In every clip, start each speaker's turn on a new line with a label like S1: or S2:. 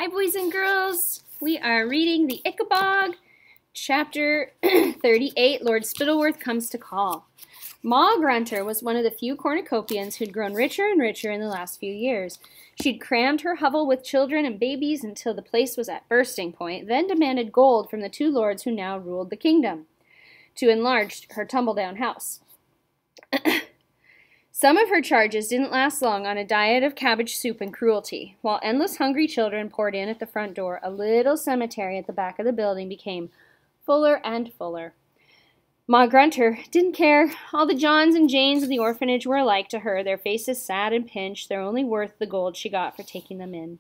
S1: Hi, boys and girls. We are reading the Ickabog, chapter 38, Lord Spittleworth Comes to Call. Ma Grunter was one of the few cornucopians who'd grown richer and richer in the last few years. She'd crammed her hovel with children and babies until the place was at bursting point, then demanded gold from the two lords who now ruled the kingdom to enlarge her tumble-down house. Some of her charges didn't last long on a diet of cabbage soup and cruelty. While endless hungry children poured in at the front door, a little cemetery at the back of the building became fuller and fuller. Ma Grunter didn't care. All the Johns and Janes of the orphanage were alike to her, their faces sad and pinched, their only worth the gold she got for taking them in.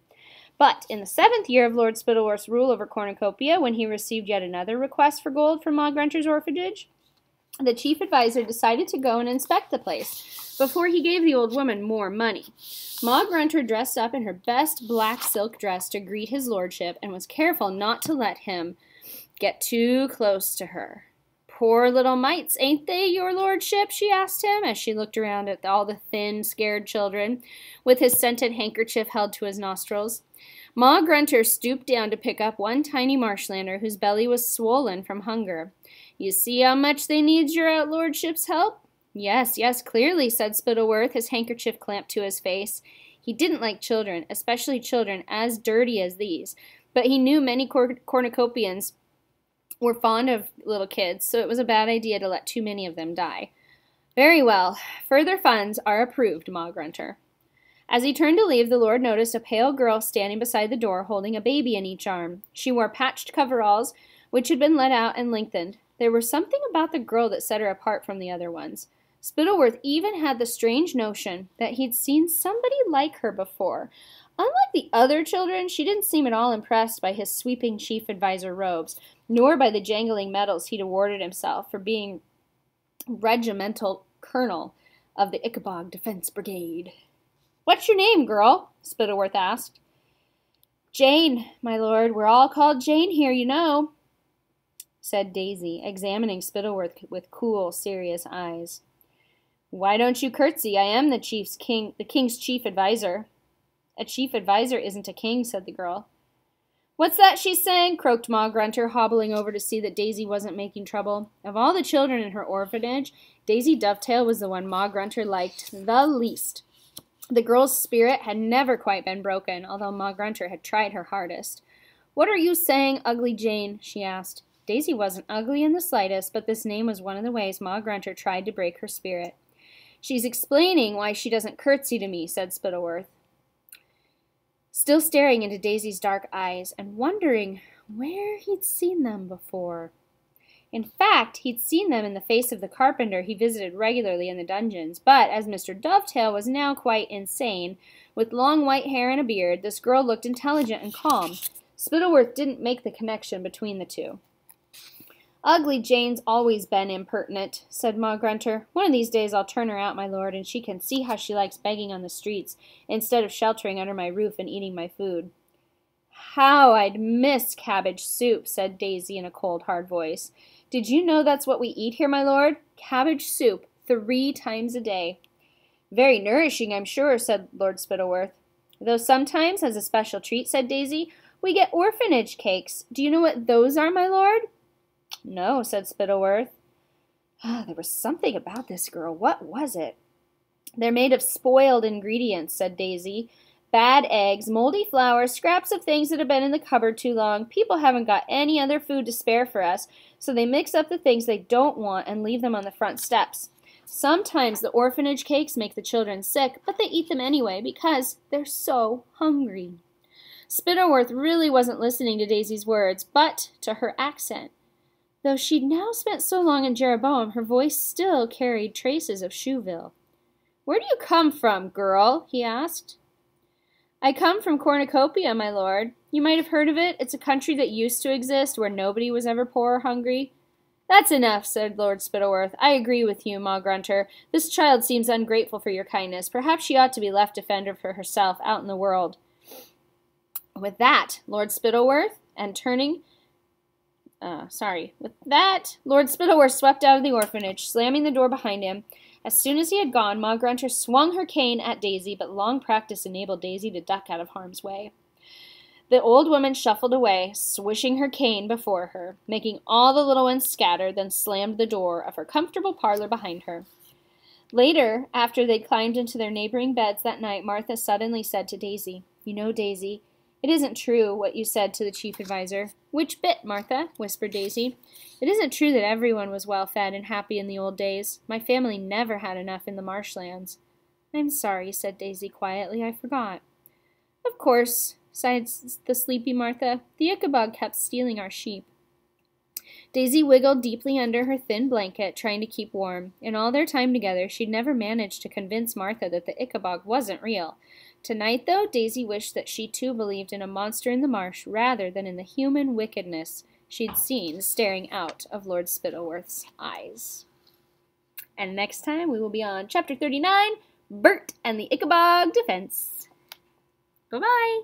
S1: But in the 7th year of Lord Spittleworth's rule over Cornucopia, when he received yet another request for gold from Ma Grunter's orphanage, the chief advisor decided to go and inspect the place before he gave the old woman more money. Ma Grunter dressed up in her best black silk dress to greet his lordship and was careful not to let him get too close to her. "Poor little mites, ain't they, your lordship?" she asked him as she looked around at all the thin, scared children, with his scented handkerchief held to his nostrils. Ma Grunter stooped down to pick up one tiny marshlander whose belly was swollen from hunger. "You see how much they needs your lordship's help?" "Yes, yes, clearly," said Spittleworth, his handkerchief clamped to his face. He didn't like children, especially children as dirty as these, but he knew many cornucopians were fond of little kids, so it was a bad idea to let too many of them die. "Very well. Further funds are approved, Ma Grunter." As he turned to leave, the Lord noticed a pale girl standing beside the door holding a baby in each arm. She wore patched coveralls, which had been let out and lengthened. There was something about the girl that set her apart from the other ones. Spittleworth even had the strange notion that he'd seen somebody like her before. Unlike the other children, she didn't seem at all impressed by his sweeping chief advisor robes, nor by the jangling medals he'd awarded himself for being regimental colonel of the Ickabog Defense Brigade. "What's your name, girl?" Spittleworth asked. "Jane, my lord. We're all called Jane here, you know," said Daisy, examining Spittleworth with cool, serious eyes. "Why don't you curtsy? I am the king's chief advisor." "A chief advisor isn't a king," said the girl. "What's that she's saying?" croaked Ma Grunter, hobbling over to see that Daisy wasn't making trouble. Of all the children in her orphanage, Daisy Dovetail was the one Ma Grunter liked the least. The girl's spirit had never quite been broken, although Ma Grunter had tried her hardest. "What are you saying, ugly Jane?" she asked. Daisy wasn't ugly in the slightest, but this name was one of the ways Ma Grunter tried to break her spirit. "She's explaining why she doesn't curtsy to me," said Spittleworth, still staring into Daisy's dark eyes and wondering where he'd seen them before. In fact, he'd seen them in the face of the carpenter he visited regularly in the dungeons, but as Mr. Dovetail was now quite insane, with long white hair and a beard, this girl looked intelligent and calm. Spittleworth didn't make the connection between the two. "Ugly Jane's always been impertinent," said Ma Grunter. "One of these days I'll turn her out, my lord, and she can see how she likes begging on the streets instead of sheltering under my roof and eating my food." "How I'd miss cabbage soup," said Daisy in a cold, hard voice. "Did you know that's what we eat here, my lord? Cabbage soup, 3 times a day." "Very nourishing, I'm sure," said Lord Spittleworth. "Though sometimes, as a special treat," said Daisy, "we get orphanage cakes. Do you know what those are, my lord?" "No," said Spittleworth. There was something about this girl. What was it? "They're made of spoiled ingredients," said Daisy. "Bad eggs, moldy flour, scraps of things that have been in the cupboard too long. People haven't got any other food to spare for us, so they mix up the things they don't want and leave them on the front steps. Sometimes the orphanage cakes make the children sick, but they eat them anyway because they're so hungry." Spittleworth really wasn't listening to Daisy's words, but to her accent. Though she'd now spent so long in Jeroboam, her voice still carried traces of Shoeville. "Where do you come from, girl?" he asked. "I come from Cornucopia, my lord. You might have heard of it. It's a country that used to exist where nobody was ever poor or hungry." "That's enough," said Lord Spittleworth. "I agree with you, Ma Grunter. This child seems ungrateful for your kindness. Perhaps she ought to be left to fend for herself out in the world." With that, Lord Spittleworth swept out of the orphanage, slamming the door behind him. As soon as he had gone, Ma Grunter swung her cane at Daisy, but long practice enabled Daisy to duck out of harm's way. The old woman shuffled away, swishing her cane before her, making all the little ones scatter, then slammed the door of her comfortable parlor behind her. Later, after they'd climbed into their neighboring beds that night, Martha suddenly said to Daisy, "You know, Daisy, it isn't true what you said to the chief advisor." "Which bit, Martha?" whispered Daisy. "It isn't true that everyone was well-fed and happy in the old days. My family never had enough in the marshlands." "I'm sorry," said Daisy quietly. "I forgot." "Of course," sighed the sleepy Martha. "The Ickabog kept stealing our sheep." Daisy wiggled deeply under her thin blanket, trying to keep warm. In all their time together, she'd never managed to convince Martha that the Ickabog wasn't real. Tonight, though, Daisy wished that she too believed in a monster in the marsh rather than in the human wickedness she'd seen staring out of Lord Spittleworth's eyes. And next time we will be on Chapter 39, Bert and the Ickabog Defense. Bye-bye!